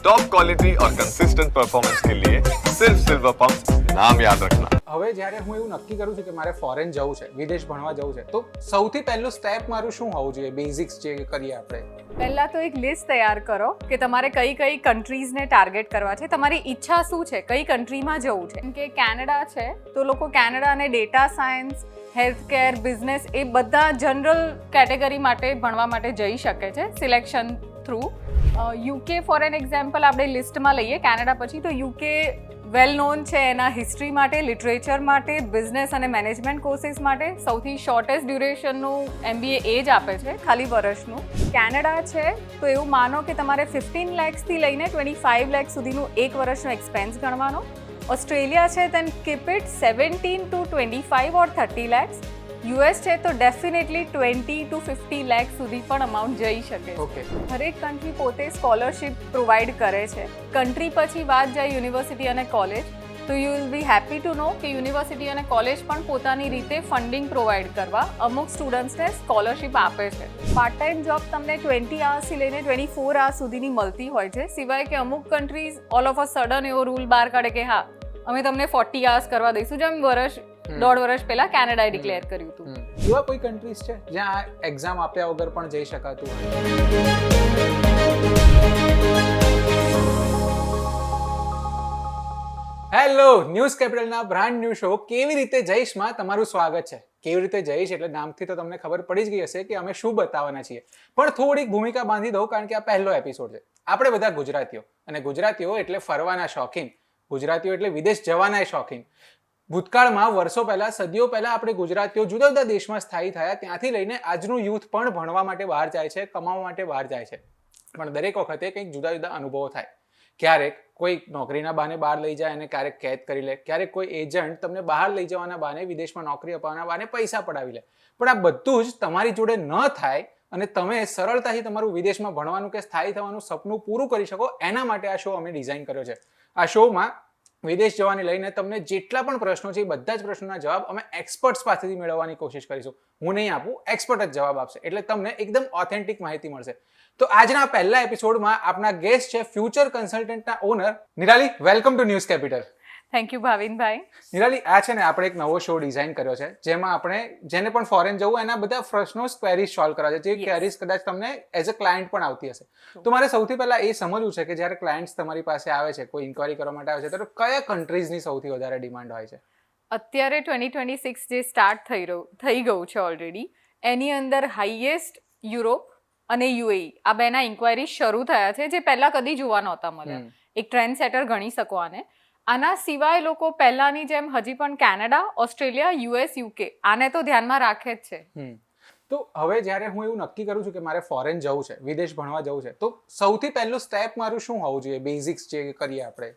Top quality और consistent performance के लिए सिर्फ सिल्वर पंप नाम याद रखना। હવે જ્યારે હું એવું નક્કી કરું છું કે મારે ફોરેન જવું છે, વિદેશ ભણવા જવું છે, તો સૌથી પહેલું સ્ટેપ મારું શું હોવું જોઈએ? બેઝિક્સ જે કરીએ આપણે. પહેલા તો એક લિસ્ટ તૈયાર કરો કે તમારે કઈ કઈ કન્ટ્રીઝને ટાર્ગેટ કરવા છે, તમારી ઈચ્છા શું છે, કઈ કન્ટ્રીમાં જવું છે. જેમ કે કેનેડા છે તો લોકો કેનેડા અને ડેટા સાયન્સ, હેલ્થકેર, બિઝનેસ એ બધા જનરલ કેટેગરી માટે ભણવા માટે જઈ શકે છે selection through. UK for an example આપણે લિસ્ટમાં લઈએ કેનેડા પછી, તો યુકે વેલ નોન છે એના હિસ્ટ્રી માટે, લિટરેચર માટે, બિઝનેસ અને મેનેજમેન્ટ કોર્સીસ માટે. સૌથી શોર્ટેસ્ટ ડ્યુરેશનનું MBA એ જ આપે છે, ખાલી વર્ષનું. કેનેડા છે તો એવું માનો કે તમારે 15 lakhsથી લઈને 25 lakhs સુધીનું એક વર્ષનો એક્સપેન્સ ગણવાનો. ઓસ્ટ્રેલિયા છે then keep it 17 to 25 or 30 lakhs. US છે તો ડેફિનેટલી 20 to 50 lakhs સુધી પણ અમાઉન્ટ જઈ શકે. ઓકે. હરેક કન્ટ્રી પોતે સ્કોલરશિપ પ્રોવાઈડ કરે છે. કન્ટ્રી પછી વાત જાય યુનિવર્સિટી અને કોલેજ, તો you will be happy to know કે યુનિવર્સિટી અને કોલેજ પણ પોતાની રીતે ફંડિંગ પ્રોવાઈડ કરવા અમુક સ્ટુડન્ટ્સને સ્કોલરશિપ આપે છે. પાર્ટ ટાઈમ જોબ તમને 20 hours લઈને 24 hours સુધીની મળતી હોય છે, સિવાય કે અમુક countries all of a sudden એવો રૂલ બહાર કાઢે કે હા અમે તમને 40 hours કરવા દઈશું, જેમ દોઢ વર્ષ પહેલા કેનેડાએ ડિક્લેર કર્યું હતું. એવા કોઈ કન્ટ્રીઝ છે જ્યાં એક્ઝામ આપ્યા વગર પણ જઈ શકાતું હોય? હેલો, ન્યૂઝ કેપિટલના બ્રાન્ડ ન્યૂ શો કેવી રીતે જઈશમાં તમારું સ્વાગત છે. કેવી રીતે જઈશ એટલે નામથી તો તમને ખબર પડી જ ગઈ હશે કે અમે શું બતાવવાના છીએ, પણ થોડીક ભૂમિકા બાંધી દઉં કારણ કે આ પહેલો એપિસોડ છે. આપણે બધા ગુજરાતીઓ, અને ગુજરાતીઓ એટલે ફરવાના શોખીન, ગુજરાતીઓ એટલે વિદેશ જવાના શોખીન. ભૂતકાળમાં વર્ષો પહેલા, સદીઓ પહેલા આપણે ગુજરાતીઓ જુદા જુદા દેશમાં સ્થાયી થયા, ત્યાંથી લઈને આજનું યુથ પણ ભણવા માટે બહાર જાય છે, કમાવા માટે બહાર જાય છે. પણ દરેક વખતે કંઈક જુદા જુદા અનુભવો થાય. ક્યારેક કોઈ નોકરીના બહાને બહાર લઈ જાય અને ક્યારેક કેદ કરી લે, ક્યારેક કોઈ એજન્ટ તમને બહાર લઈ જવાના બહાને, વિદેશમાં નોકરી અપાવવાના બહાને પૈસા પડાવી લે. પણ આ બધું જ તમારી જોડે ન થાય અને તમે સરળતાથી તમારું વિદેશમાં ભણવાનું કે સ્થાયી થવાનું સપનું પૂરું કરી શકો, એના માટે આ શો અમે ડિઝાઇન કર્યો છે. આ શોમાં વિદેશ જવાને લઈને તમને જેટલા પણ પ્રશ્નો છે એ બધા જ પ્રશ્નોના જવાબ અમે એક્સપર્ટ્સ પાસેથી મેળવવાની કોશિશ કરીશું. હું નહીં આપું, એક્સપર્ટ જ જવાબ આપશે, એટલે તમને એકદમ ઓથેન્ટિક માહિતી મળશે. તો આજના પહેલા એપિસોડમાં આપના ગેસ્ટ છે ફ્યુચર કન્સલ્ટન્ટના owner Nirali. Welcome to news capital. Thank you Bhavinbhai. Nirali, આ છે ને આપણે એક નવો શો ડિઝાઇન કર્યો છે જેમાં આપણે જેને પણ ફોરેન જવું એના બધા પ્રશ્નો ક્વેરીઝ સોલ્વ કરવા છે, જે ક્વેરીઝ કદાચ તમને એઝ અ ક્લાયન્ટ પણ આવતી હશે. તો મારે સૌથી પહેલા એ સમજવું છે કે જ્યારે ક્લાયન્ટ્સ તમારી પાસે આવે છે, કોઈ ઇન્ક્વાયરી કરવા માટે આવે છે, તો કયા કન્ટ્રીઝની સૌથી વધારે ડિમાન્ડ હોય છે? અત્યારે 2026 જે સ્ટાર્ટ થઈ ગયું છે ઓલરેડી, એની અંદર હાઈએસ્ટ યુરોપ અને UAE આ બેના ઇન્ક્વાયરી શરૂ થયા છે, જે પહેલા કદી જોવા નહોતા મળ્યા. એક ટ્રેન્ડ સેટર ગણી શકો આને. આના સિવાય લોકો પહેલાની જેમ હજી પણ કેનેડા, ઓસ્ટ્રેલિયા, US, UK આને તો ધ્યાનમાં રાખે જ છે. તો હવે જ્યારે હું એવું નક્કી કરું છું કે મારે ફોરેન જવું છે, વિદેશ ભણવા જવું છે, તો સૌથી પહેલું સ્ટેપ મારું શું હોવું જોઈએ? બેઝિક્સ જે કરીએ આપણે.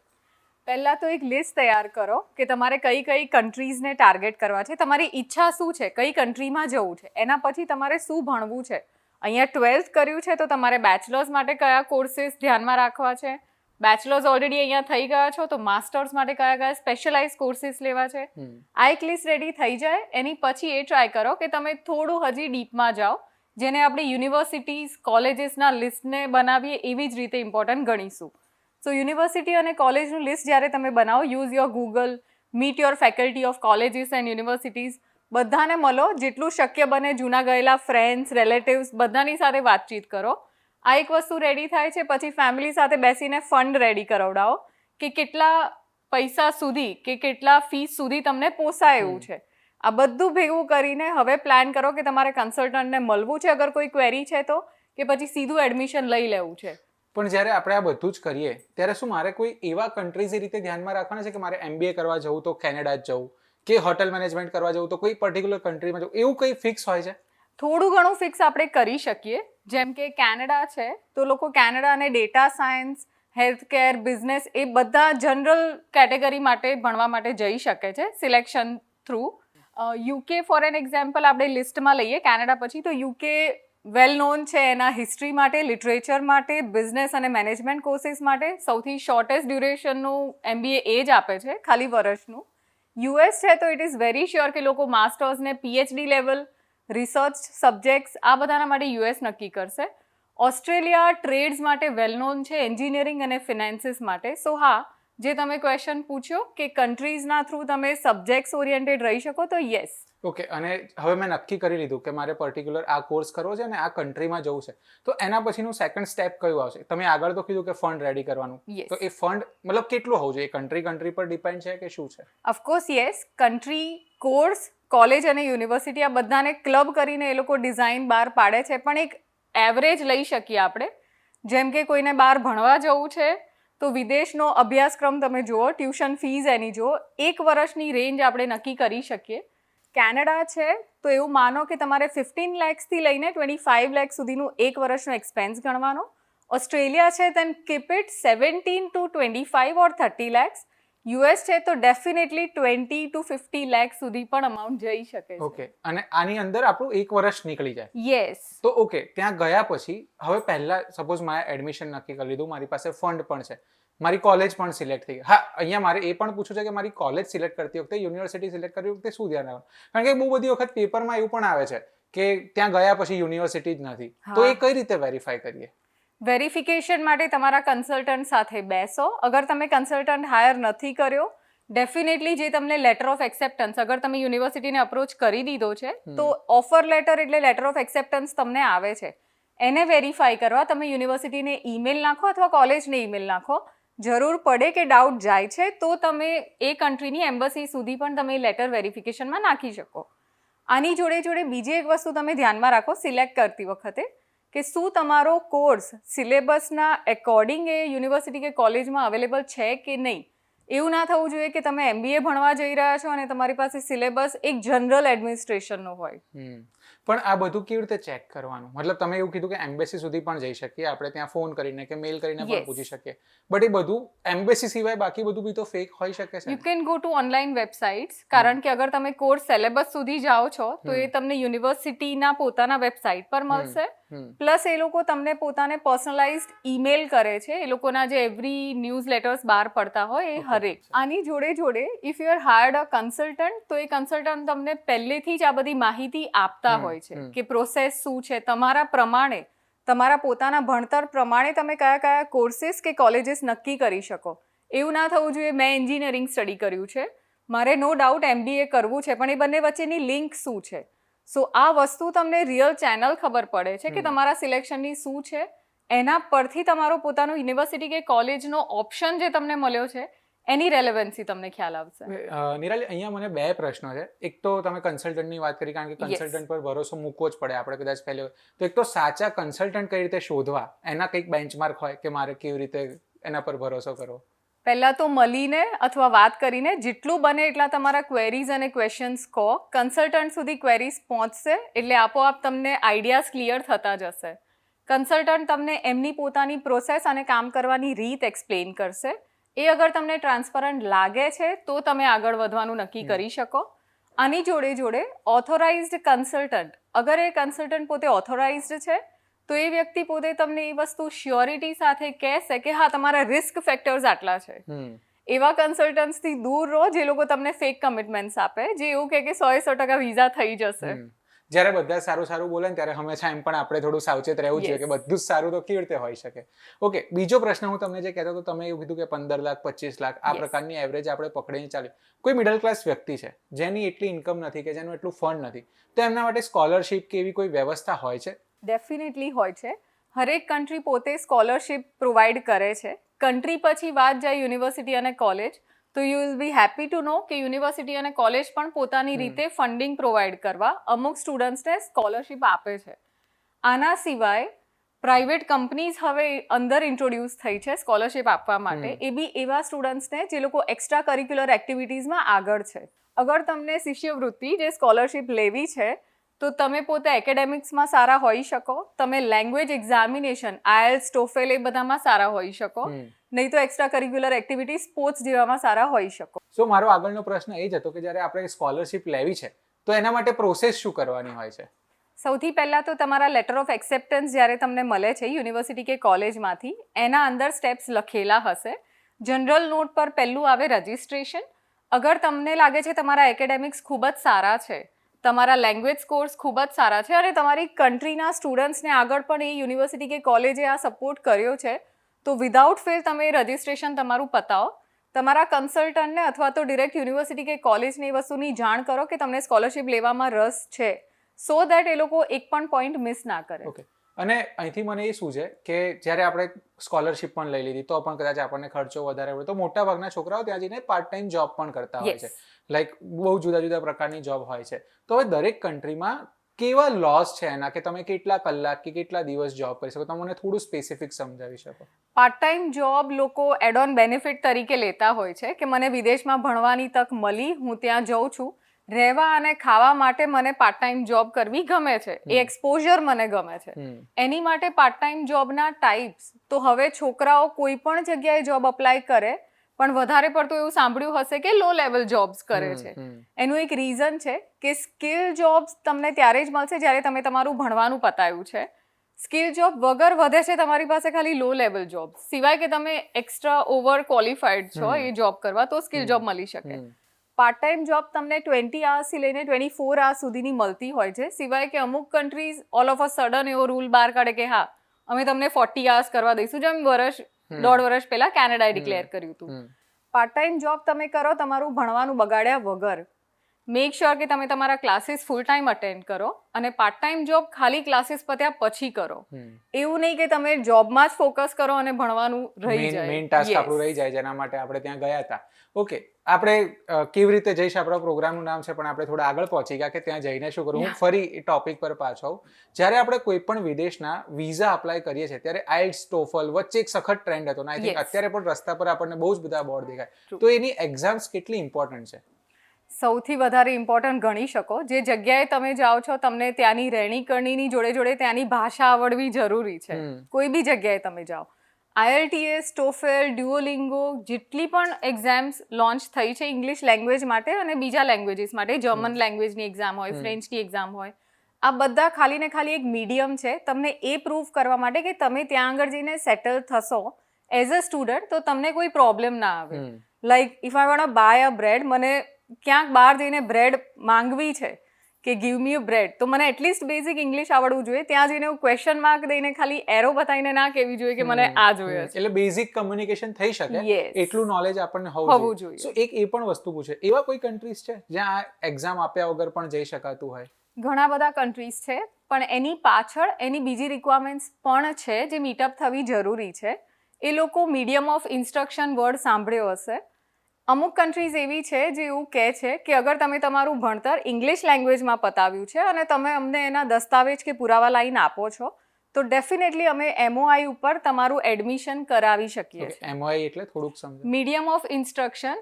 પહેલા તો એક લિસ્ટ તૈયાર કરો કે તમારે કઈ કઈ કન્ટ્રીઝને ટાર્ગેટ કરવા છે, તમારી ઈચ્છા શું છે, કઈ કન્ટ્રીમાં જવું છે. એના પછી તમારે શું ભણવું છે. અહીંયા 12th કર્યું છે તો તમારે બેચલર્સ માટે કયા કોર્સીસ ધ્યાનમાં રાખવા છે. બેચલર્સ ઓલરેડી અહીંયા થઈ ગયા છો તો માસ્ટર્સ માટે કયા કયા સ્પેશિયલાઇઝ કોર્સીસ લેવા છે. આ એક લિસ્ટ રેડી થઈ જાય, એની પછી એ ટ્રાય કરો કે તમે થોડું હજી ડીપમાં જાઓ, જેને આપણે યુનિવર્સિટીઝ, કોલેજીસના લિસ્ટને બનાવીએ એવી જ રીતે ઇમ્પોર્ટન્ટ ગણીશું. સો યુનિવર્સિટી અને કોલેજનું લિસ્ટ જ્યારે તમે બનાવો, use your Google, meet your faculty of colleges and universities, બધાને મળો, જેટલું શક્ય બને જૂના ગયેલા ફ્રેન્ડ્સ, રિલેટિવ્સ બધાની સાથે વાતચીત કરો. આ એક વસ્તુ રેડી થાય છે, પછી ફેમિલી સાથે બેસીને ફંડ રેડી કરાવડાવો કે કેટલા પૈસા સુધી કે કેટલા ફીસ સુધી તમને પોસાય એવું છે. આ બધું ભેગું કરીને હવે પ્લાન કરો કે તમારે કન્સલ્ટન્ટને મળવું છે અગર કોઈ ક્વેરી છે તો, કે પછી સીધું એડમિશન લઈ લેવું છે. પણ જ્યારે આપણે આ બધું જ કરીએ ત્યારે શું મારે કોઈ એવા કન્ટ્રીઝ રીતે ધ્યાનમાં રાખવાના છે કે મારે MBA કરવા જવું તો કેનેડા જ જવું, કે હોટેલ મેનેજમેન્ટ કરવા જવું તો કોઈ પર્ટિક્યુલર કન્ટ્રીમાં જવું, એવું કંઈ ફિક્સ હોય છે? થોડું ઘણું ફિક્સ આપણે કરી શકીએ. જેમ કે કેનેડા છે તો લોકો કેનેડા અને ડેટા સાયન્સ, હેલ્થકેર, બિઝનેસ એ બધા જનરલ કેટેગરી માટે ભણવા માટે જઈ શકે છે selection through. UK for an example આપણે લિસ્ટમાં લઈએ કેનેડા પછી, તો યુકે વેલ નોન છે એના હિસ્ટ્રી માટે, લિટરેચર માટે, બિઝનેસ અને મેનેજમેન્ટ કોર્સીસ માટે. સૌથી શોર્ટેસ્ટ ડ્યુરેશનનું MBA એ જ આપે છે, ખાલી વર્ષનું. US છે તો ઇટ ઇઝ વેરી શ્યોર કે લોકો માસ્ટર્સ ને PhD લેવલ, રિસર્ચ સબ્જેક્ટ્સ આ બધાના માટે US નક્કી કરશે. ઓસ્ટ્રેલિયા ટ્રેડ્સ માટે વેલ નોન છે, એન્જિનિયરિંગ અને ફિનાન્સીસ માટે. સો હા, જે તમે ક્વેશ્ચન પૂછ્યો કે કન્ટ્રીઝના થ્રુ તમે સબ્જેક્ટ્સ ઓરિએન્ટેડ રહી શકો, તો યસ. ઓકે, અને હવે મેં નક્કી કરી લીધું કે મારે પર્ટિક્યુલર આ કોર્સ કરવો છે અને આ કન્ટ્રીમાં જવું છે, તો એના પછીનું સેકન્ડ સ્ટેપ કયું આવશે? તમે આગળ તો કીધું કે ફંડ રેડી કરવાનું, Yes. તો એ ફંડ મતલબ કેટલું હોવું જોઈએ? કન્ટ્રી પર ડિપેન્ડ છે કે શું છે? Of course yes. Country, course, college અને યુનિવર્સિટી આ બધાને ક્લબ કરીને એ લોકો ડિઝાઇન બહાર પાડે છે, પણ એક એવરેજ લઈ શકીએ આપણે. જેમ કે કોઈને બહાર ભણવા જવું છે તો વિદેશનો અભ્યાસક્રમ તમે જુઓ, ટ્યુશન ફીઝ એની જુઓ, 1 વર્ષની રેન્જ આપણે નક્કી કરી શકીએ. કેનેડા છે તો એવું માનો કે તમારે 15 lakhsથી લઈને 25 lakh સુધીનું 1 વર્ષનો એક્સપેન્સ ગણવાનો. ઓસ્ટ્રેલિયા છે then keep it 17 to 25 or 30 lakhs. US છે તો ડેફિનેટલી 20 to 50 lakh સુધી પણ અમાઉન્ટ જઈ શકે છે. ઓકે, અને આની અંદર આપણું 1 વર્ષ નીકળી જાય. યસ. તો ઓકે, ત્યાં ગયા પછી હવે પહેલા સપોઝ મારે એડમિશન નક્કી કરી લીધું, મારી પાસે ફંડ પણ છે, મારી કોલેજ પણ સિલેક્ટ થઈ ગઈ. હા, અહીંયા મારે એ પણ પૂછવું છે કે મારી કોલેજ સિલેક્ટ કરતી વખતે, યુનિવર્સિટી સિલેક્ટ કરતી વખતે શું ધ્યાન રાખવાનું? કારણ કે બહુ બધી વખત પેપરમાં એવું પણ આવે છે કે ત્યાં ગયા પછી યુનિવર્સિટી જ નથી, તો એ કઈ રીતે વેરીફાઈ કરીએ? વેરિફિકેશન માટે તમારા કન્સલ્ટન્ટ સાથે બેસો. અગર તમે કન્સલ્ટન્ટ હાયર નથી કર્યો, ડેફિનેટલી જે તમને લેટર ઓફ એક્સેપ્ટન્સ, અગર તમે યુનિવર્સિટીને અપ્રોચ કરી દીધો છે તો ઓફર લેટર એટલે લેટર ઓફ એક્સેપ્ટન્સ તમને આવે છે, એને વેરીફાઈ કરવા તમે યુનિવર્સિટીને ઈમેલ નાખો અથવા કોલેજને ઈમેલ નાખો. જરૂર પડે કે ડાઉટ જાય છે તો તમે એ કન્ટ્રીની એમ્બસી સુધી પણ તમે લેટર વેરિફિકેશનમાં નાખી શકો. આની જોડે જોડે બીજી એક વસ્તુ તમે ધ્યાનમાં રાખો સિલેક્ટ કરતી વખતે, કે શું તમારો કોર્સ સિલેબસના એકોર્ડિંગ એ યુનિવર્સિટી કે કોલેજમાં અવેલેબલ છે કે નહીં. એવું ના થવું જોઈએ કે તમે MBA ભણવા જઈ રહ્યા છો અને તમારી પાસે સિલેબસ એક જનરલ એડમિનિસ્ટ્રેશનનો હોય. પણ આ બધું કેવી રીતે ચેક કરવાનું? મતલબ તમે એવું કીધું કે એમ્બેસી સુધી પણ જઈ શકીએ આપણે, ત્યાં ફોન કરીને કે મેલ કરીને પણ પૂછી શકીએ, બટ એ બધું એમ્બેસી સિવાય બાકી બધું બી તો ફેક હોઈ શકે છે. You can go to online websites, કારણ કે અગર તમે કોર્સ સિલેબસ સુધી જાઓ છો તો એ તમને યુનિવર્સિટીના પોતાના વેબસાઇટ પર મળશે. પ્લસ એ લોકો તમને પોતાને પર્સનલાઇઝડ ઈમેલ કરે છે, એ લોકોના જે એવરી ન્યૂઝ લેટર્સ બહાર પડતા હોય એ હરેક. આની જોડે જોડે if you are hired a consultant, તો એ કન્સલ્ટન્ટ તમને પહેલેથી જ આ બધી માહિતી આપતા હોય છે કે પ્રોસેસ શું છે, તમારા પ્રમાણે, તમારા પોતાના ભણતર પ્રમાણે તમે કયા કયા કોર્સીસ કે કોલેજીસ નક્કી કરી શકો. એવું ના થવું જોઈએ મેં એન્જિનિયરિંગ સ્ટડી કર્યું છે, મારે નો ડાઉટ MBA કરવું છે, પણ એ બંને વચ્ચેની લિંક શું છે. સો આ વસ્તુ તમને રિયલ ચેનલ ખબર પડે છે કે તમારા સિલેક્શનની શું છે, એના પરથી તમારો પોતાનો યુનિવર્સિટી કે કોલેજનો ઓપ્શન જે તમને મળ્યો છે એની રેલેવન્સી તમને ખ્યાલ આવશે. નિરાલી, અહીંયા મને 2 પ્રશ્નો છે. એક તો તમે કન્સલ્ટન્ટની વાત કરી, કારણ કે કન્સલ્ટન્ટ પર ભરોસો મૂકવો જ પડે આપણે કદાચ પહેલે. તો એક તો સાચા કન્સલ્ટન્ટ કઈ રીતે શોધવા, એના કંઈક બેન્ચમાર્ક હોય કે મારે કેવી રીતે એના પર ભરોસો કરવો? પહેલાં તો મળીને અથવા વાત કરીને જેટલું બને એટલા તમારા ક્વેરીઝ અને ક્વેશ્ચન્સ કહો. કન્સલ્ટન્ટ સુધી ક્વેરીઝ પહોંચશે એટલે આપોઆપ તમને આઈડિયાઝ ક્લિયર થતા જશે. કન્સલ્ટન્ટ તમને એમની પોતાની પ્રોસેસ અને કામ કરવાની રીત એક્સપ્લેન કરશે. એ અગર તમને ટ્રાન્સપરન્ટ લાગે છે તો તમે આગળ વધવાનું નક્કી કરી શકો. આની જોડે જોડે ઓથોરાઇઝ્ડ કન્સલ્ટન્ટ, અગર એ કન્સલ્ટન્ટ પોતે ઓથોરાઇઝ્ડ છે તો એ વ્યક્તિ પોતે તમને એ વસ્તુ શ્યોરિટી સાથે કહેશે કે હા તમારા રિસ્ક ફેક્ટર્સ આટલા છે. એવા કન્સલ્ટન્ટ્સથી દૂર રહો જે લોકો તમને ફેક કમિટમેન્ટ્સ આપે, જે એવું કહે કે 100% વિઝા થઈ જશે. જ્યારે બધા સારું સારું બોલે ને ત્યારે હંમેશા એમ પણ આપણે થોડું સાવચેત રહેવું જોઈએ કે બધું જ સારું તો કેવી રીતે હોઈ શકે. ઓકે, બીજો પ્રશ્ન હું તમને જે કહેતો હતો, તમે એવું કીધું કે 15 લાખ 25 લાખ આ પ્રકારની એવરેજ આપણે પકડીને ચાલીએ. કોઈ મિડલ ક્લાસ વ્યક્તિ છે જેની એટલી ઇન્કમ નથી કે જેનું એટલું ફંડ નથી, તો એમના માટે સ્કોલરશિપ કે એવી કોઈ વ્યવસ્થા હોય છે? ડેફિનેટલી હોય છે. હરેક કન્ટ્રી પોતે સ્કોલરશિપ પ્રોવાઈડ કરે છે. કન્ટ્રી પછી વાત જાય યુનિવર્સિટી અને કોલેજ, તો you will be happy to know કે યુનિવર્સિટી અને કોલેજ પણ પોતાની રીતે ફંડિંગ પ્રોવાઈડ કરવા અમુક સ્ટુડન્ટ્સને સ્કોલરશિપ આપે છે. આના સિવાય પ્રાઇવેટ કંપનીઝ હવે અંદર ઇન્ટ્રોડ્યુસ થઈ છે સ્કોલરશિપ આપવા માટે. એ બી એવા સ્ટુડન્ટ્સને જે લોકો એક્સ્ટ્રા કરિક્યુલર એક્ટિવિટીઝમાં આગળ છે. અગર તમને શિષ્યવૃત્તિ જે સ્કોલરશિપ લેવી છે તો તમે પોતે એકેડેમિક્સમાં સારા હોઈ શકો, તમે લેંગ્વેજ એક્ઝામિનેશન IELTS TOEFL એ બધામાં સારા હોઈ શકો, નહીં તો એક્સ્ટ્રા કરિક્યુલર એક્ટિવિટી સ્પોર્ટ્સ જેવામાં સારા હોઈ શકો. સો મારો આગળનો પ્રશ્ન એ જ હતો કે જ્યારે આપણે સ્કોલરશિપ લેવી છે તો એના માટે પ્રોસેસ શું કરવાની હોય છે? સૌથી પહેલાં તો તમારા લેટર ઓફ એક્સેપ્ટન્સ જ્યારે તમને મળે છે યુનિવર્સિટી કે કોલેજમાંથી, એના અંદર સ્ટેપ્સ લખેલા હશે. જનરલ નોટ પર પહેલું આવે રજિસ્ટ્રેશન. અગર તમને લાગે છે તમારા એકેડેમિક્સ ખૂબ જ સારા છે તમારા લેંગ્વેજ સ્કોર્સ ખૂબ જ સારા છે અને તમારી કન્ટ્રીના સ્ટુડન્ટ્સને આગળ પણ એ યુનિવર્સિટી કે કોલેજે આ સપોર્ટ કર્યો છે, તો વિધાઉટ ફેલ તમે રજિસ્ટ્રેશન તમારું પતાવો, તમારા કન્સલ્ટન્ટને અથવા તો ડિરેક્ટ યુનિવર્સિટી કે કોલેજને એ વસ્તુની જાણ કરો કે તમને સ્કોલરશિપ લેવામાં રસ છે, સો દેટ એ લોકો એક પણ પોઈન્ટ મિસ ના કરે. ઓકે. અને અહીંથી મને એ શું છે કે જ્યારે આપણે સ્કોલરશિપ પણ લઈ લીધી તો પણ કદાચ આપણને ખર્ચો વધારે હોય તો મોટા ભાગના છોકરાઓ ત્યાં જઈને પાર્ટ ટાઈમ જોબ પણ કરતા હોય છે, લાઈક બહુ જુદા જુદા પ્રકારની જોબ હોય છે. તો હવે દરેક કન્ટ્રીમાં કેવા લોસ છે એના, કે તમે કેટલા કલાક કે કેટલા દિવસ જોબ કરી શકો, તમે મને થોડું સ્પેસિફિક સમજાવી શકો? પાર્ટ ટાઈમ જોબ લોકો એડ ઓન બેનિફિટ તરીકે લેતા હોય છે કે મને વિદેશમાં ભણવાની તક મળી, હું ત્યાં જઉં છું, રહેવા અને ખાવા માટે મને પાર્ટ ટાઈમ જોબ કરવી ગમે છે, એ એક્સપોઝર મને ગમે છે, એની માટે પાર્ટ ટાઈમ જોબના ટાઈપ્સ. તો હવે છોકરાઓ કોઈ પણ જગ્યાએ જોબ અપ્લાય કરે, પણ વધારે પડતું એવું સાંભળ્યું હશે કે લો લેવલ જોબ્સ કરે છે. એનું એક રીઝન છે કે સ્કિલ જોબ્સ તમને ત્યારે જ મળશે જ્યારે તમે તમારું ભણવાનું પતાવ્યું છે. સ્કિલ જોબ વગર વધે છે તમારી પાસે ખાલી લો લેવલ જોબ, સિવાય કે તમે એક્સ્ટ્રા ઓવર ક્વોલિફાઈડ છો એ જોબ કરવા, તો સ્કિલ જોબ મળી શકે. પાર્ટ ટાઈમ જોબ તમને 20 આવર્સથી લઈને 24 આવર્સ સુધીની મળતી હોય છે, સિવાય કે અમુક countries all of a sudden એવો રૂલ બહાર કાઢે કે હા અમે તમને 40 આવર્સ કરવા દઈશું, જેમ દોઢ વર્ષ પહેલા કેનેડાએ ડિક્લેર કર્યું હતું. પાર્ટ ટાઈમ જોબ તમે કરો તમારું ભણવાનું બગાડ્યા વગર, મેક શ્યોર કે તમે તમારા ક્લાસીસ ફૂલ ટાઈમ અટેન્ડ કરો, અને પાર્ટ ટાઈમ જોબ ખાલી ક્લાસીસ પત્યા પછી કરો. એવું નહીં કે તમે જોબમાં જ ફોકસ કરો અને ભણવાનું રહી જાય, મેઇન ટાસ્ક આપણું રહી જાય, જેના માટે આપણે ત્યાં ગયા હતા. ઓકે, આપણે કેવી રીતે જઈશ, આપણા પ્રોગ્રામનું નામ છે, પણ આપણે થોડા આગળ પહોંચી ગયા કે ત્યાં જઈને શું કરું. હું ફરી એ ટોપિક પર પાછો આવું. જ્યારે આપણે કોઈ પણ વિદેશના વિઝા અપ્લાય કરીએ છીએ ત્યારે આઇલ્સ, ટોફલ વચ્ચે એક સખત ટ્રેન્ડ હતો, આઈ થિંક અત્યારે પણ રસ્તા પર આપણને બહુ જ બધા બોર્ડ દેખાય. તો એની એક્ઝામ્સ કેટલી ઇમ્પોર્ટન્ટ છે? સૌથી વધારે ઇમ્પોર્ટન્ટ ગણી શકો. જે જગ્યાએ તમે જાઓ છો તમને ત્યાંની રહેણી કરણીની જોડે જોડે ત્યાંની ભાષા આવડવી જરૂરી છે. કોઈ બી જગ્યાએ તમે જાઓ, IELTS, TOEFL, ડ્યુઓલિંગો, જેટલી પણ એક્ઝામ્સ લોન્ચ થઈ છે ઇંગ્લિશ લેંગ્વેજ માટે અને બીજા લેંગ્વેજીસ માટે, જર્મન લેંગ્વેજની એક્ઝામ હોય, ફ્રેન્ચની એક્ઝામ હોય, આ બધા ખાલી ને ખાલી એક મીડિયમ છે તમને એ પ્રૂવ કરવા માટે કે તમે ત્યાં આગળ જઈને સેટલ થશો એઝ અ સ્ટુડન્ટ, તો તમને કોઈ પ્રોબ્લેમ ના આવે. Like if I want buy a bread, મને ક્યાંક બહાર જઈને બ્રેડ માંગવી છે કે ગીવ મી અ બ્રેડ, તો મને એટલીસ્ટ બેઝિક ઇંગ્લિશ આવડવું જોઈએ. ત્યાં જઈને હું ક્વેશ્ચન માર્ક દઈને ખાલી એરો બતાવીને ના કહેવી જોઈએ કે મને આ જોઈએ છે. એટલે બેઝિક કમ્યુનિકેશન થઈ શકે એટલું નોલેજ આપણને હોવું જોઈએ. સો એક એ પણ વસ્તુ પૂછે, એવા કોઈ કન્ટ્રીઝ છે જ્યાં આ એક્ઝામ આપ્યા વગર પણ જઈ શકાતું હોય? ઘણા બધા કન્ટ્રીઝ છે, પણ એની પાછળ એની બીજી રિક્વાયરમેન્ટ્સ પણ છે જે મીટઅપ થવી જરૂરી છે. એ લોકો મીડિયમ ઓફ ઇન્સ્ટ્રક્શન વર્ડ સાંભળ્યો હશે. અમુક કન્ટ્રીઝ એવી છે જે એવું કહે છે કે અગર તમે તમારું ભણતર ઇંગ્લિશ લેંગ્વેજમાં પતાવ્યું છે અને તમે અમને એના દસ્તાવેજ કે પુરાવા લાવીને આપો છો, તો ડેફિનેટલી અમે MOI ઉપર તમારું એડમિશન કરાવી શકીએ છીએ. MOI એટલે થોડુંક સમજો. Medium of instruction,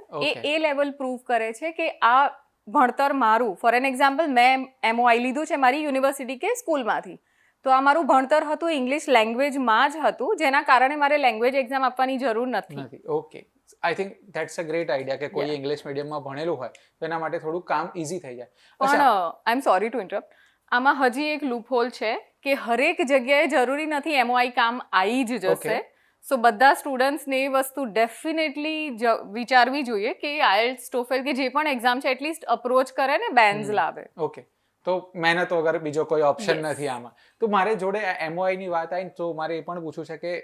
A level prove કરે છે કે આ ભણતર મારું, ફોર એન એક્ઝામ્પલ મેં MOI લીધું છે મારી યુનિવર્સિટી કે સ્કૂલમાંથી, તો આ મારું ભણતર હતું ઇંગ્લિશ લેંગ્વેજમાં જ હતું, જેના કારણે મારે લેંગ્વેજ એક્ઝામ આપવાની જરૂર નથી. Okay, I think that's a great idea કે કોઈ ઇંગ્લિશ મીડિયમમાં ભણેલું હોય તો એના માટે થોડું કામ ઈઝી થઈ જાય. પણ આઈ એમ સોરી ટુ ઇન્ટરપ્ટ, આમાં હજી એક લૂપહોલ છે કે હરેક જગ્યાએ જરૂરી નથી MOI કામ આવી જ જશે. સો બધા સ્ટુડન્ટ્સને એ વસ્તુ ડેફિનેટલી વિચારવી જોઈએ કે IELTS, TOEFL કે જે પણ એક્ઝામ છે એટલીસ્ટ અપ્રોચ કરે ને બેન્સ લાવે. ઓકે, તો મહેનત વગર બીજો કોઈ ઓપ્શન નથી આમાં. તો મારે જોડે MOI ની વાત આવી તો મારે એ પણ પૂછવું છે કે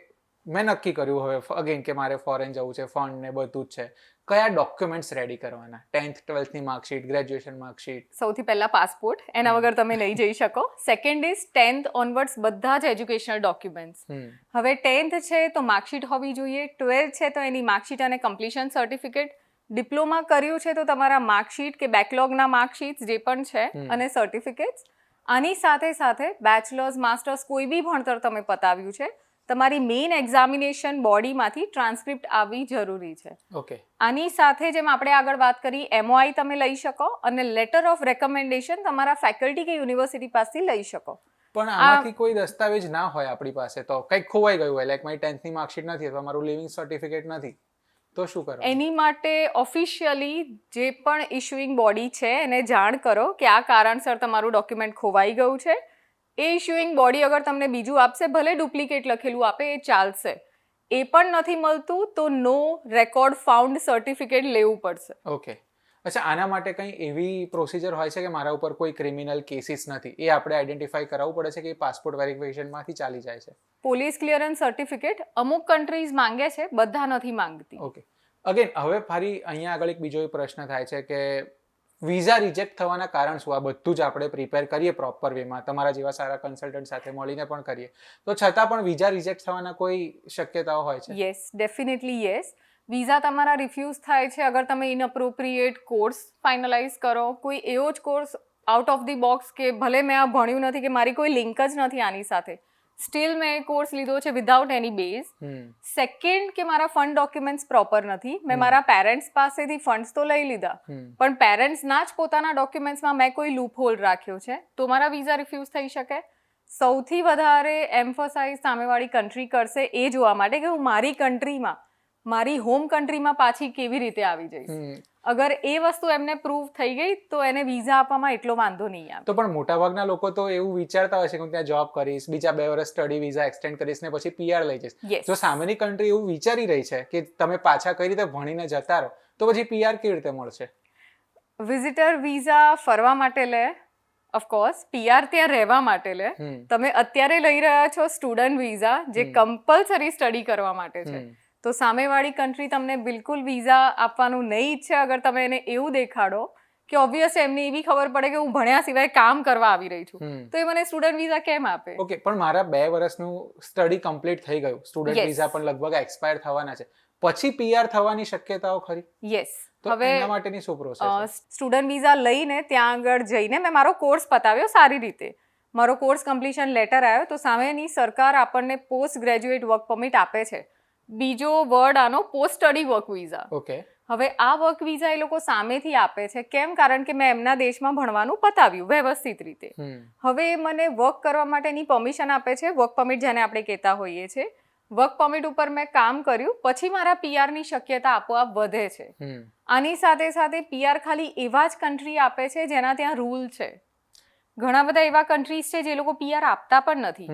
મેં નક્કી કર્યું હવે અગેન કે મારે ફોરેન જવું છે, ફંડ ને બધું જ છે, કયા ડોક્યુમેન્ટ્સ રેડી કરવાના? 10th 12th ની માર્કશીટ, ગ્રેજ્યુએશન માર્કશીટ? સૌથી પહેલા પાસપોર્ટ, એના વગર તમે નહીં જઈ શકો. સેકન્ડ ઇઝ 10th ઓનવર્ડ્સ બધા જ એજ્યુકેશનલ ડોક્યુમેન્ટ્સ. હવે 10th છે તો માર્કશીટ હોવી જોઈએ, 12th છે તો એની માર્કશીટ અને કમ્પ્લીશન સર્ટિફિકેટ, ડિપ્લોમા કર્યું છે તો તમારા માર્કશીટ કે બેકલોગના માર્કશીટ્સ જે પણ છે અને સર્ટિફિકેટ્સ. આની સાથે સાથે બેચલર્સ, માસ્ટર્સ કોઈ બી ભણતર તમે પતાવ્યું છે, તમારી મેઇન એક્ઝામિનેશન બોડીમાંથી ટ્રાન્સક્રિપ્ટ આવવી જરૂરી છે. ઓકે, આની સાથે જેમ આપણે આગળ વાત કરી, MOI તમે લઈ શકો અને લેટર ઓફ રેકમેન્ડેશન તમારા ફેકલ્ટી કે યુનિવર્સિટી પાસેથી લઈ શકો. પણ આમાંથી કોઈ દસ્તાવેજ ના હોય આપણી પાસે, તો કંઈક ખોવાઈ ગયું હોય, લાઈક મારી 10th ની માર્કશીટ નથી અથવા મારું લિવિંગ સર્ટિફિકેટ નથી, તો શું કરો? એની માટે ઓફિશિયલી જે પણ ઇશ્યુઇંગ બોડી છે એને જાણ કરો કે આ કારણસર તમારું ડોક્યુમેન્ટ ખોવાઈ ગયું છે. એ ઇશ્યુઇંગ બોડી અગર તમને બીજું આપશે, ભલે ડુપ્લિકેટ લખેલું આપે, એ ચાલશે. એ પણ નથી મળતું તો નો રેકોર્ડ ફાઉન્ડ સર્ટિફિકેટ લેવું પડશે. ઓકે, અચ્છા, આના માટે કંઈ એવી પ્રોસિજર હોય છે કે મારા ઉપર કોઈ ક્રિમિનલ કેસીસ નથી, એ આપણે આઈડેન્ટિફાઈ કરાવવું પડે છે કે એ પાસપોર્ટ વેરિફિકેશનમાંથી ચાલી જાય છે? પોલીસ ક્લિયરન્સ સર્ટિફિકેટ અમુક કન્ટ્રીઝ માંગે છે, બધા નથી માંગતી. ઓકે, અગેન હવે ફરી અહીંયા આગળ એક બીજો પ્રશ્ન થાય છે કે વિઝા રિજેક્ટ થવાના કારણ શું? આ બધું જ આપણે પ્રિપેર કરીએ પ્રોપર વેમાં, તમારા જેવા સારા કન્સલ્ટન્ટ સાથે મળીને પણ કરીએ, તો છતાં પણ વિઝા રિજેક્ટ થવાના કોઈ શક્યતાઓ હોય છે? Yes, definitely yes. વિઝા તમારા રિફ્યુઝ થાય છે અગર તમે ઇનઅપ્રોપ્રિએટ કોર્સ ફાઇનલાઇઝ કરો, કોઈ એવો જ course out of the box કે ભલે મેં આ ભણ્યું નથી કે મારી કોઈ લિંક જ નથી આની સાથે, સ્ટીલ મેં એ કોર્સ લીધો છે વિધાઉટ એની બેઝ. સેકન્ડ કે મારા ફંડ ડોક્યુમેન્ટ્સ પ્રોપર નથી, મેં મારા પેરેન્ટ્સ પાસેથી ફંડ્સ તો લઈ લીધા, પણ પેરેન્ટ્સના જ પોતાના ડોક્યુમેન્ટ્સમાં મેં કોઈ લૂપ હોલ રાખ્યો છે, તો મારા વિઝા રિફ્યુઝ થઈ શકે. સૌથી વધારે એમ્ફસાઇઝ સામેવાળી કન્ટ્રી કરશે એ જોવા માટે કે હું મારી કન્ટ્રીમાં, મારી હોમ કન્ટ્રીમાં પાછી કેવી રીતે આવી જઈશ. અગર એ વસ્તુ એમને પ્રૂવ થઈ ગઈ તો એને વિઝા આપવામાં એટલો વાંધો નહીં આવે. તો પણ મોટાભાગના લોકો તો એવું વિચારતા હોય છે કે હું ત્યાં જોબ કરીશ, બીજા 2 વર્ષ સ્ટડી વિઝા એક્સટેન્ડ કરીશ ને પછી PR લઈ જઈશ. જો સામેની કન્ટ્રી એવું વિચારી રહી છે કે તમે પાછા કઈ રીતે ભણીને જતા રહો, તો પછી PR કેવી રીતે મળશે? વિઝિટર વિઝા ફરવા માટે લે, ઓફકોર્સ PR ત્યાં રહેવા માટે લે. તમે અત્યારે લઈ રહ્યા છો સ્ટુડન્ટ વિઝા જે કમ્પલસરી સ્ટડી કરવા માટે છે, તો સામેવાળી કન્ટ્રી તમને બિલકુલ વિઝા આપવાનું નહીં ઈચ્છે અગર તમે એને એવું દેખાડો કે ઓબ્વિયસ એમને એવી ખબર પડે કે હું ભણ્યા સિવાય કામ કરવા આવી રહી છું, તો એ મને સ્ટુડન્ટ વિઝા કેમ આપે? ઓકે, પણ મારા 2 વર્ષનું સ્ટડી કમ્પ્લીટ થઈ ગયું, સ્ટુડન્ટ વિઝા પણ લગભગ એક્સપાયર થવાના છે, પછી PR થવાની શક્યતાઓ ખરી? યસ. હવે એના માટેની શું પ્રોસેસ? સ્ટુડન્ટ વિઝા લઈને ત્યાં આગળ જઈને મેં મારો કોર્સ પતાવ્યો સારી રીતે, મારો કોર્સ કમ્પ્લીશન લેટર આવ્યો, તો સામેની સરકાર આપણને પોસ્ટ ગ્રેજ્યુએટ વર્ક પરમિટ આપે છે. બીજો વર્ડ આનો post study work visa. Okay. હવે આ વર્ક વિઝા એ લોકો સામેથી આપે છે, કેમ? કારણ કે મેં એમના દેશમાં ભણવાનું પતાવ્યું વ્યવસ્થિત રીતે. હવે એ મને વર્ક કરવા માટેની પરમિશન આપે છે, વર્ક પરમિટ જેને આપણે કહેતા હોઈએ છીએ. વર્ક પરમિટ ઉપર મેં કામ કર્યું, પછી મારા PR ની શક્યતા આપોઆપ વધે છે. આની સાથે સાથે PR ખાલી એવા જ કન્ટ્રી આપે છે જેના ત્યાં રૂલ છે. ઘણા બધા એવા કન્ટ્રીઝ છે જે લોકો PR આપતા પણ નથી.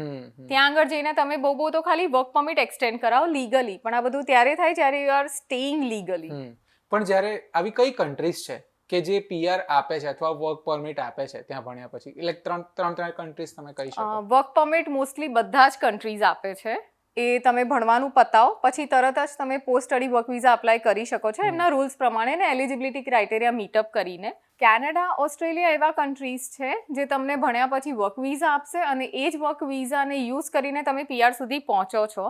ત્યાં આગળ જઈને તમે બહુ તો ખાલી વર્ક પરમિટ એક્સટેન્ડ કરાવો લીગલી, પણ આ બધું ત્યારે થાય જ્યારે યુ આર સ્ટેઇંગ લીગલી. પણ જ્યારે આવી કઈ કન્ટ્રીઝ છે કે જે PR આપે છે અથવા વર્ક પરમિટ આપે છે ત્યાં ભણ્યા પછી? એટલે ત્રણ કન્ટ્રીઝ તમે કહી શકો. વર્ક પરમિટ મોસ્ટલી બધા જ કન્ટ્રીઝ આપે છે. એ તમે ભણવાનું પતાવો પછી તરત જ તમે post study work visa apply કરી શકો છો એમના રૂલ્સ પ્રમાણે ને એલિજિબિલિટી ક્રાઇટેરિયા મીટઅપ કરીને. કેનેડા, ઓસ્ટ્રેલિયા એવા કન્ટ્રીઝ છે જે તમને ભણ્યા પછી વર્ક વિઝા આપશે અને એ જ વર્ક વિઝાને યુઝ કરીને તમે PR સુધી પહોંચો છો.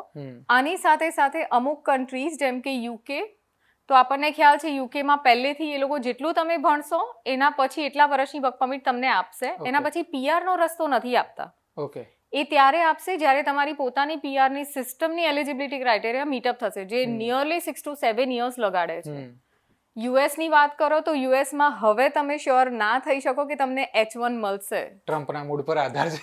આની સાથે સાથે અમુક કન્ટ્રીઝ જેમ કે UK, તો આપણને ખ્યાલ છે યુકેમાં પહેલેથી એ લોકો જેટલું તમે ભણશો એના પછી એટલા વર્ષની વર્ક પરમિટ તમને આપશે, એના પછી PR નો રસ્તો નથી આપતા. ઓકે. એ ત્યારે આપશે જ્યારે તમારી પોતાની PR ની સિસ્ટમની એલિજિબિલિટી ક્રાઇટેરિયા મીટઅપ થશે, જે નિયરલી 6 to 7 years લગાડે છે. US ની વાત કરો તો US માં હવે તમે શ્યોર ના થઈ શકો કે તમને H1 મળશે. ટ્રમ્પના મૂડ પર આધાર છે.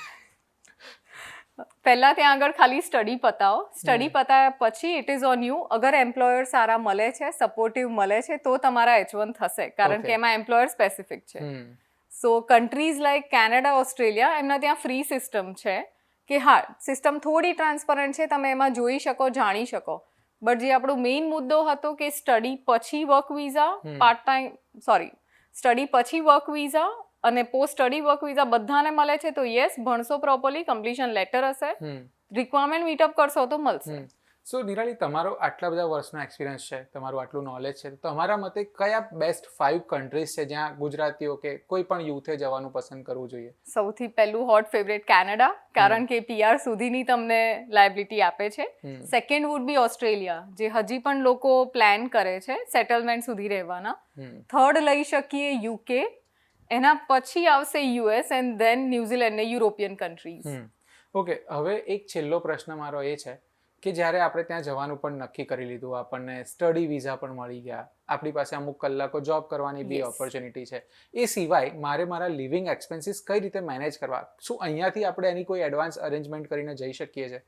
પહેલા ત્યાં આગળ ખાલી સ્ટડી પતાવો, સ્ટડી પતાવ્યા પછી ઇટ ઇઝ ઓન યુ. અગર એમ્પ્લોયર સારા મળે છે, સપોર્ટિવ મળે છે, તો તમારા H1 થશે, કારણ કે એમાં એમ્પ્લોયર સ્પેસિફિક છે. સો કન્ટ્રીઝ લાઈક કેનેડા, ઓસ્ટ્રેલિયા, એમના ત્યાં ફ્રી સિસ્ટમ છે કે હા, સિસ્ટમ થોડી ટ્રાન્સપરન્ટ છે, તમે એમાં જોઈ શકો, જાણી શકો. બટ જે આપણો મેઇન મુદ્દો હતો કે સ્ટડી પછી વર્ક વિઝા, સ્ટડી પછી વર્ક વિઝા અને પોસ્ટ સ્ટડી વર્ક વિઝા બધાને મળે છે, તો યસ, ભણશો પ્રોપરલી, કમ્પ્લીશન લેટર હશે, રિક્વાયરમેન્ટ મીટઅપ કરશો તો મળશે. સો નિરાલી, તમારો આટલા બધા વર્ષનો એક્સપિરિયન્સ છે, તમારું આટલું નોલેજ છે, તો તમારા મતે કયા બેસ્ટ 5 કન્ટ્રીઝ છે જ્યાં ગુજરાતીઓ કે કોઈ પણ યુથે જવાનું પસંદ કરવું જોઈએ? સૌથી પહેલું હોટ ફેવરેટ કેનેડા, કારણ કે PR સુધીની તમને લાયબિલિટી આપે છે. સેકન્ડ વુડ બી ઓસ્ટ્રેલિયા, જે હજી પણ લોકો પ્લાન કરે છે સેટલમેન્ટ સુધી રહેવાના. થર્ડ લઈ શકીએ UK, એના પછી આવશે US એન્ડ ધેન ન્યુઝીલેન્ડ ને યુરોપિયન કન્ટ્રીઝ. ઓકે, હવે એક છેલ્લો પ્રશ્ન મારો એ છે કે જ્યારે આપણે ત્યાં જવાનું પણ નક્કી કરી લીધું, આપણને સ્ટડી વિઝા પણ મળી ગયા, આપણી પાસે અમુક કલાકો જોબ કરવાની બી ઓપોર્ચ્યુનિટી છે, એ સિવાય મારે મારા લિવિંગ એક્સપેન્સીસ કઈ રીતે મેનેજ કરવા? શું અહીંયાથી આપણે એની કોઈ એડવાન્સ અરેન્જમેન્ટ કરીને જઈ શકીએ છીએ?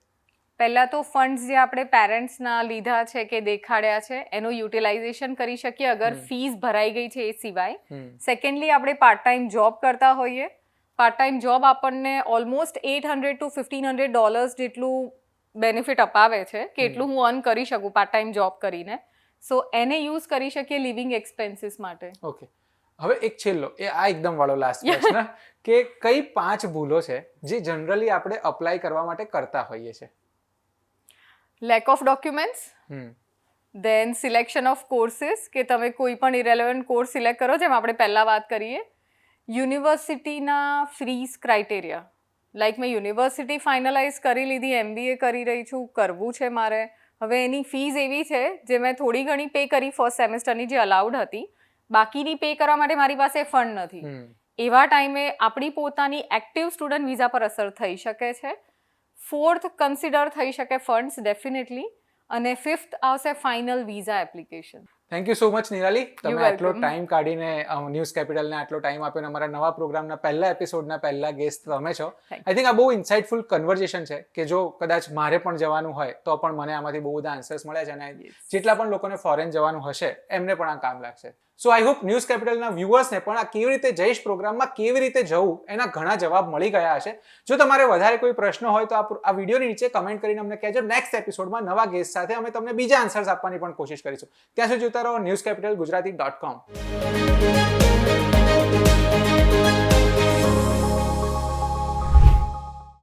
પહેલા તો ફંડ્સ જે આપણે પેરેન્ટ્સના લીધા છે કે દેખાડ્યા છે એનું યુટિલાઇઝેશન કરી શકીએ અગર ફીસ ભરાઈ ગઈ છે એ સિવાય. સેકન્ડલી, આપણે પાર્ટ ટાઈમ જોબ કરતા હોઈએ, પાર્ટ ટાઈમ જોબ આપણને ઓલમોસ્ટ $800 to $1,500 જેટલું બેનિફિટ અપાવે છે કે એટલું હું અર્ન કરી શકું પાર્ટ ટાઈમ જોબ કરીને. સો એને યુઝ કરી શકીએ લિવિંગ એક્સપેન્સીસ માટે. ઓકે, હવે એક છેલ્લો આ એકદમ વાળો લાસ્ટ પ્રશ્ન કે કઈ 5 ભૂલો છે જે જનરલી આપણે અપ્લાય કરવા માટે કરતા હોઈએ છીએ? Lack of documents, then selection of courses, કે તમે કોઈ પણ ઇરેલેવન્ટ કોર્સ સિલેક્ટ કરો, જેમ આપણે પહેલાં વાત કરીએ. યુનિવર્સિટીના ફીસ ક્રાઇટેરિયા, લાઈક મેં યુનિવર્સિટી ફાઇનલાઇઝ કરી લીધી, MBA કરી રહી છું, કરવું છે મારે, હવે એની ફીસ એવી છે જે મેં થોડી ઘણી પે કરી ફર્સ્ટ સેમેસ્ટરની જે અલાઉડ હતી, બાકીની પે કરવા માટે મારી પાસે ફંડ નથી. એવા ટાઈમે આપણી પોતાની એક્ટિવ સ્ટુડન્ટ વિઝા પર અસર થઈ શકે છે. 4th કન્સિડર થઈ શકે ફંડ્સ ડેફિનેટલી, અને 5th આવશે final visa application. Thank you so much Nirali, તમે welcome. આટલો ટાઈમ કાઢીને ન્યૂઝ કેપિટલને આટલો ટાઈમ આપ્યો, અમારા નવા પ્રોગ્રામના પહેલા એપિસોડના પહેલા ગેસ્ટ તમે છો. આઈ થિંક આ બહુ ઇન્સાઇટફુલ કન્વર્ઝેશન છે કે જો કદાચ મારે પણ જવાનું હોય તો પણ મને આમાંથી બહુ બધા આન્સર્સ મળ્યા છે, અને જેટલા પણ લોકોને ફોરેન જવાનું હશે એમને પણ આ કામ લાગશે. સો આઈ હોપ ન્યૂઝ કેપિટલના વ્યુઅર્સને પણ આ કેવી રીતે જઈશ પ્રોગ્રામમાં કેવી રીતે જવું એના ઘણા જવાબ મળી ગયા હશે. જો તમારે વધારે કોઈ પ્રશ્ન હોય તો આ વિડીયોની નીચે કમેન્ટ કરીને અમને કહેજો. નેક્સ્ટ એપિસોડમાં નવા ગેસ્ટ સાથે અમે તમને બીજા આન્સર્સ આપવાની પણ કોશિશ કરીશું. ત્યાં સુધી જોતા રહો newscapitalgujarati.com.